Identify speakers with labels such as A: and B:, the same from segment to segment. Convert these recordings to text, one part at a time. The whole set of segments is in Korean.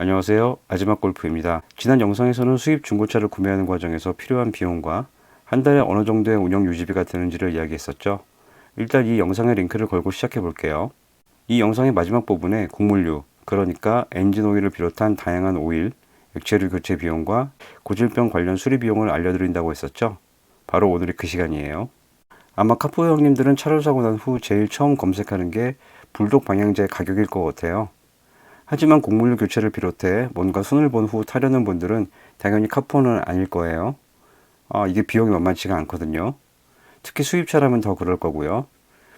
A: 안녕하세요. 아지막골프입니다. 지난 영상에서는 수입 중고차를 구매하는 과정에서 필요한 비용과 한 달에 어느 정도의 운영 유지비가 드는지를 이야기했었죠. 일단 이 영상의 링크를 걸고 시작해 볼게요. 이 영상의 마지막 부분에 곡물류, 그러니까 엔진 오일을 비롯한 다양한 오일, 액체류 교체 비용과 고질병 관련 수리 비용을 알려드린다고 했었죠. 바로 오늘이 그 시간이에요. 아마 카푸 형님들은 차를 사고 난 후 제일 처음 검색하는 게 불독 방향제 가격일 것 같아요. 하지만 곡물류 교체를 비롯해 뭔가 손을 본 후 타려는 분들은 당연히 카푸어는 아닐 거예요. 이게 비용이 만만치가 않거든요. 특히 수입차라면 더 그럴 거고요.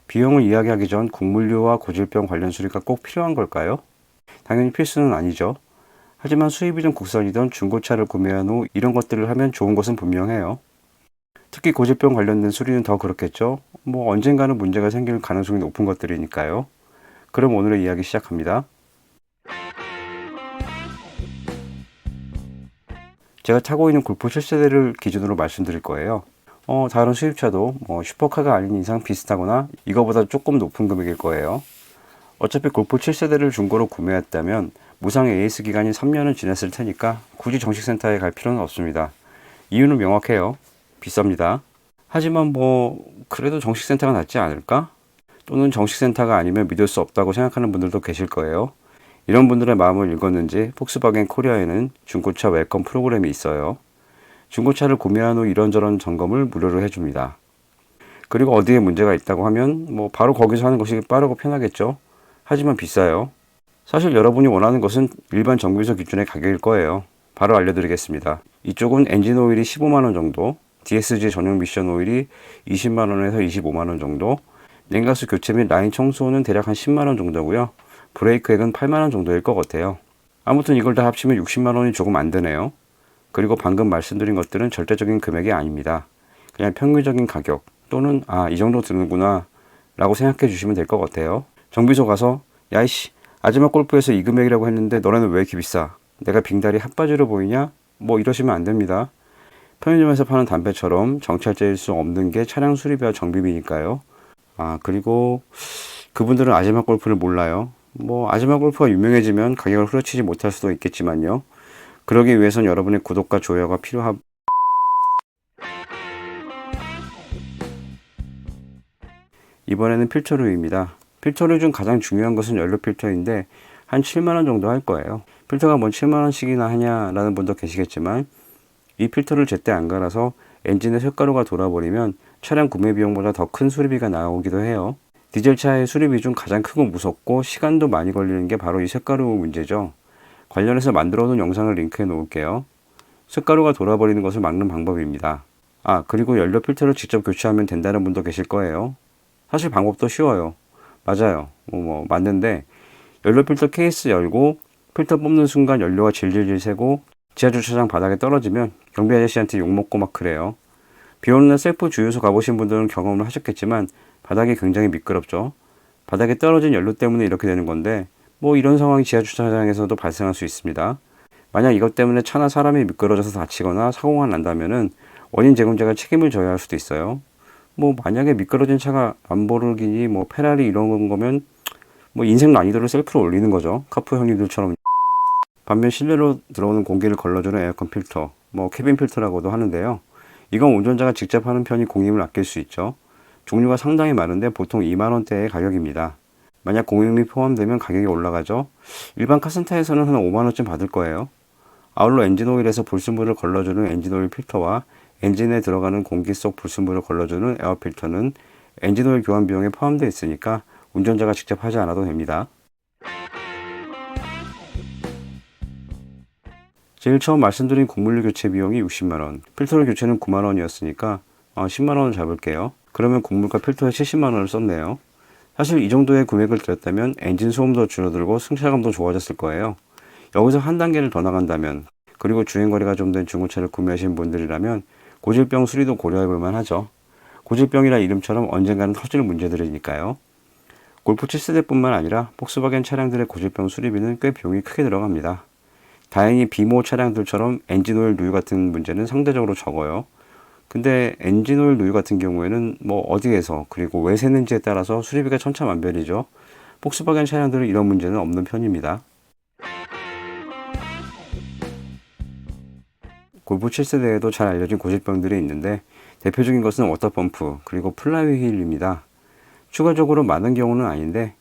A: 비용을 이야기하기 전 곡물류와 고질병 관련 수리가 꼭 필요한 걸까요? 당연히 필수는 아니죠. 하지만 수입이든 국산이든 중고차를 구매한 후 이런 것들을 하면 좋은 것은 분명해요. 특히 고질병 관련된 수리는 더 그렇겠죠. 언젠가는 문제가 생길 가능성이 높은 것들이니까요. 그럼 오늘의 이야기 시작합니다. 제가 타고 있는 골프 7세대를 기준으로 말씀드릴 거예요. 다른 수입차도 슈퍼카가 아닌 이상 비슷하거나 이거보다 조금 높은 금액일 거예요. 어차피 골프 7세대를 중고로 구매했다면 무상 AS 기간이 3년은 지났을 테니까 굳이 정식센터에 갈 필요는 없습니다. 이유는 명확해요. 비쌉니다. 하지만 그래도 정식센터가 낫지 않을까? 또는 정식센터가 아니면 믿을 수 없다고 생각하는 분들도 계실 거예요. 이런 분들의 마음을 읽었는지 폭스바겐 코리아에는 중고차 웰컴 프로그램이 있어요. 중고차를 구매한 후 이런저런 점검을 무료로 해줍니다. 그리고 어디에 문제가 있다고 하면 바로 거기서 하는 것이 빠르고 편하겠죠. 하지만 비싸요. 사실 여러분이 원하는 것은 일반 정비소 기준의 가격일 거예요. 바로 알려드리겠습니다. 이쪽은 엔진 오일이 15만원 정도, DSG 전용 미션 오일이 20만원에서 25만원 정도, 냉각수 교체 및 라인 청소는 대략 한 10만원 정도고요. 브레이크액은 8만원 정도일 것 같아요. 아무튼 이걸 다 합치면 60만원이 조금 안 되네요. 그리고 방금 말씀드린 것들은 절대적인 금액이 아닙니다. 그냥 평균적인 가격 또는 이 정도 드는구나 라고 생각해 주시면 될 것 같아요. 정비소 가서 야이씨 아지막 골프에서 이 금액이라고 했는데 너네는 왜 이렇게 비싸? 내가 빙다리 핫바지로 보이냐? 이러시면 안 됩니다. 편의점에서 파는 담배처럼 정찰제일 수 없는 게 차량 수리비와 정비비니까요. 그리고 그분들은 아지막 골프를 몰라요. 아지막 골프가 유명해지면 가격을 후려치지 못할 수도 있겠지만요. 그러기 위해선 여러분의 구독과 좋아요가 필요하... 이번에는 필터류입니다. 필터류 중 가장 중요한 것은 연료 필터인데 한 7만원 정도 할 거예요. 필터가 7만원씩이나 하냐라는 분도 계시겠지만 이 필터를 제때 안 갈아서 엔진의 쇳가루가 돌아버리면 차량 구매 비용보다 더 큰 수리비가 나오기도 해요. 디젤차의 수리비 중 가장 크고 무섭고 시간도 많이 걸리는 게 바로 이 쇳가루 문제죠. 관련해서 만들어 놓은 영상을 링크해 놓을게요. 쇳가루가 돌아버리는 것을 막는 방법입니다. 그리고 연료 필터를 직접 교체하면 된다는 분도 계실 거예요. 사실 방법도 쉬워요. 맞아요. 맞는데 연료 필터 케이스 열고 필터 뽑는 순간 연료가 질질질 새고 지하주차장 바닥에 떨어지면 경비 아저씨한테 욕먹고 막 그래요. 비 오는 날 셀프 주유소 가보신 분들은 경험을 하셨겠지만 바닥이 굉장히 미끄럽죠. 바닥에 떨어진 연료 때문에 이렇게 되는 건데 이런 상황이 지하주차장에서도 발생할 수 있습니다. 만약 이것 때문에 차나 사람이 미끄러져서 다치거나 사고가 난다면은 원인 제공자가 책임을 져야 할 수도 있어요. 만약에 미끄러진 차가 람보르기니 페라리 이런 거면 인생 난이도를 셀프로 올리는 거죠. 카푸 형님들처럼. 반면 실내로 들어오는 공기를 걸러주는 에어컨 필터, 캐빈 필터라고도 하는데요. 이건 운전자가 직접 하는 편이 공임을 아낄 수 있죠. 종류가 상당히 많은데 보통 2만원대의 가격입니다. 만약 공임이 포함되면 가격이 올라가죠. 일반 카센터에서는 한 5만원쯤 받을 거예요. 아울러 엔진오일에서 불순물을 걸러주는 엔진오일 필터와 엔진에 들어가는 공기 속 불순물을 걸러주는 에어 필터는 엔진오일 교환 비용에 포함되어 있으니까 운전자가 직접 하지 않아도 됩니다. 제일 처음 말씀드린 곡물류 교체 비용이 60만원, 필터를 교체는 9만원이었으니까 10만원을 잡을게요. 그러면 곡물과 필터에 70만원을 썼네요. 사실 이 정도의 금액을 들였다면 엔진 소음도 줄어들고 승차감도 좋아졌을 거예요. 여기서 한 단계를 더 나간다면, 그리고 주행거리가 좀 된 중고차를 구매하신 분들이라면 고질병 수리도 고려해볼 만하죠. 고질병이라 이름처럼 언젠가는 터질 문제들이니까요. 골프 7세대뿐만 아니라 폭스바겐 차량들의 고질병 수리비는 꽤 비용이 크게 들어갑니다. 다행히 비모 차량들처럼 엔진오일 누유 같은 문제는 상대적으로 적어요. 근데 엔진오일 누유 같은 경우에는 어디에서 그리고 왜 새는지에 따라서 수리비가 천차만별이죠. 폭스바겐 차량들은 이런 문제는 없는 편입니다. 골프 7세대에도 잘 알려진 고질병들이 있는데 대표적인 것은 워터펌프 그리고 플라이 휠입니다. 추가적으로 많은 경우는 아닌데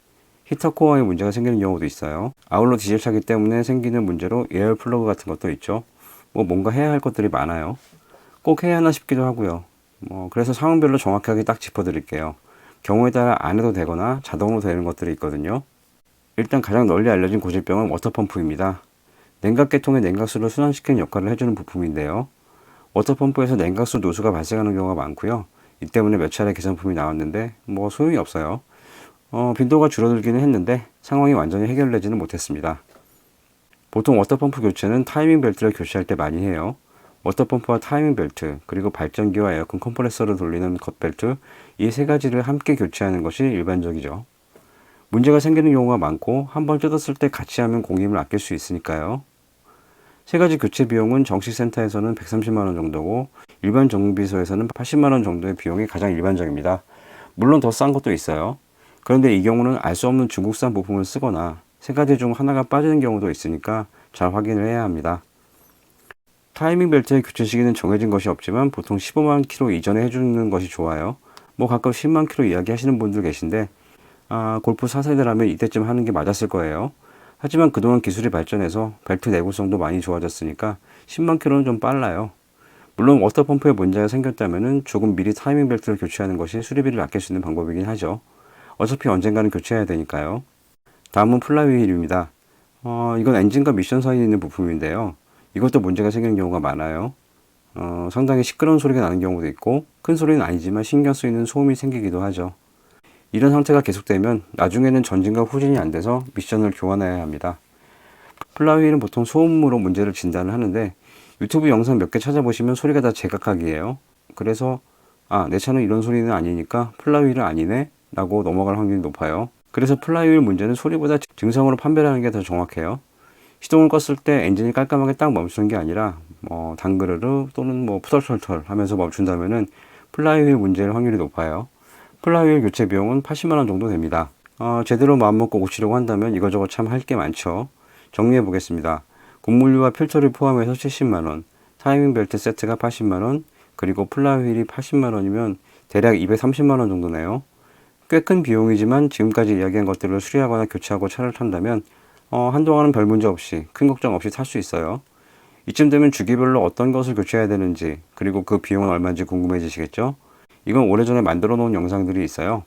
A: 히터 코어에 문제가 생기는 경우도 있어요. 아울러 디젤차기 때문에 생기는 문제로 에어 플러그 같은 것도 있죠. 뭔가 해야 할 것들이 많아요. 꼭 해야 하나 싶기도 하고요. 그래서 상황별로 정확하게 딱 짚어드릴게요. 경우에 따라 안 해도 되거나 자동으로 되는 것들이 있거든요. 일단 가장 널리 알려진 고질병은 워터펌프입니다. 냉각계통의 냉각수를 순환시키는 역할을 해주는 부품인데요. 워터펌프에서 냉각수 누수가 발생하는 경우가 많고요. 이 때문에 몇 차례 개선품이 나왔는데 소용이 없어요. 빈도가 줄어들기는 했는데 상황이 완전히 해결되지는 못했습니다. 보통 워터펌프 교체는 타이밍 벨트를 교체할 때 많이 해요. 워터펌프와 타이밍 벨트, 그리고 발전기와 에어컨 컴프레서를 돌리는 겉벨트, 이 세 가지를 함께 교체하는 것이 일반적이죠. 문제가 생기는 경우가 많고 한번 뜯었을 때 같이 하면 공임을 아낄 수 있으니까요. 세 가지 교체 비용은 정식 센터에서는 130만원 정도고 일반 정비소에서는 80만원 정도의 비용이 가장 일반적입니다. 물론 더 싼 것도 있어요. 그런데 이 경우는 알 수 없는 중국산 부품을 쓰거나 세 가지 중 하나가 빠지는 경우도 있으니까 잘 확인을 해야 합니다. 타이밍 벨트의 교체 시기는 정해진 것이 없지만 보통 15만 킬로 이전에 해주는 것이 좋아요. 가끔 10만 킬로 이야기 하시는 분들 계신데 골프 4세대라면 이때쯤 하는 게 맞았을 거예요. 하지만 그동안 기술이 발전해서 벨트 내구성도 많이 좋아졌으니까 10만 킬로는 좀 빨라요. 물론 워터펌프에 문제가 생겼다면 조금 미리 타이밍 벨트를 교체하는 것이 수리비를 아낄 수 있는 방법이긴 하죠. 어차피 언젠가는 교체해야 되니까요. 다음은 플라이 휠입니다. 이건 엔진과 미션 사이에 있는 부품인데요. 이것도 문제가 생기는 경우가 많아요. 상당히 시끄러운 소리가 나는 경우도 있고 큰 소리는 아니지만 신경 쓰이는 소음이 생기기도 하죠. 이런 상태가 계속되면 나중에는 전진과 후진이 안 돼서 미션을 교환해야 합니다. 플라이 휠은 보통 소음으로 문제를 진단을 하는데 유튜브 영상 몇 개 찾아보시면 소리가 다 제각각이에요. 그래서 내 차는 이런 소리는 아니니까 플라이 휠은 아니네 라고 넘어갈 확률이 높아요. 그래서 플라이 휠 문제는 소리보다 증상으로 판별하는 게 더 정확해요. 시동을 껐을 때 엔진이 깔끔하게 딱 멈추는 게 아니라 당그르르 또는 푸덜털털 하면서 멈춘다면은 플라이 휠 문제일 확률이 높아요. 플라이 휠 교체 비용은 80만원 정도 됩니다. 제대로 마음먹고 고치려고 한다면 이거저거 참 할 게 많죠. 정리해 보겠습니다. 곡물류와 필터를 포함해서 70만원, 타이밍 벨트 세트가 80만원, 그리고 플라이 휠이 80만원이면 대략 230만원 정도네요. 꽤 큰 비용이지만 지금까지 이야기한 것들을 수리하거나 교체하고 차를 탄다면 한동안은 별 문제 없이 큰 걱정 없이 탈 수 있어요. 이쯤 되면 주기별로 어떤 것을 교체해야 되는지 그리고 그 비용은 얼마인지 궁금해지시겠죠? 이건 오래전에 만들어 놓은 영상들이 있어요.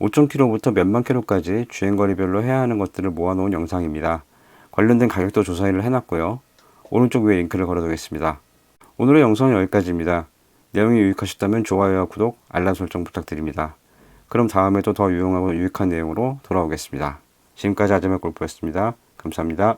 A: 5,000km부터 몇만 킬로까지 주행거리별로 해야 하는 것들을 모아놓은 영상입니다. 관련된 가격도 조사를 해놨고요. 오른쪽 위에 링크를 걸어두겠습니다. 오늘의 영상은 여기까지입니다. 내용이 유익하셨다면 좋아요와 구독, 알람 설정 부탁드립니다. 그럼 다음에도 더 유용하고 유익한 내용으로 돌아오겠습니다. 지금까지 아재맥 골프였습니다. 감사합니다.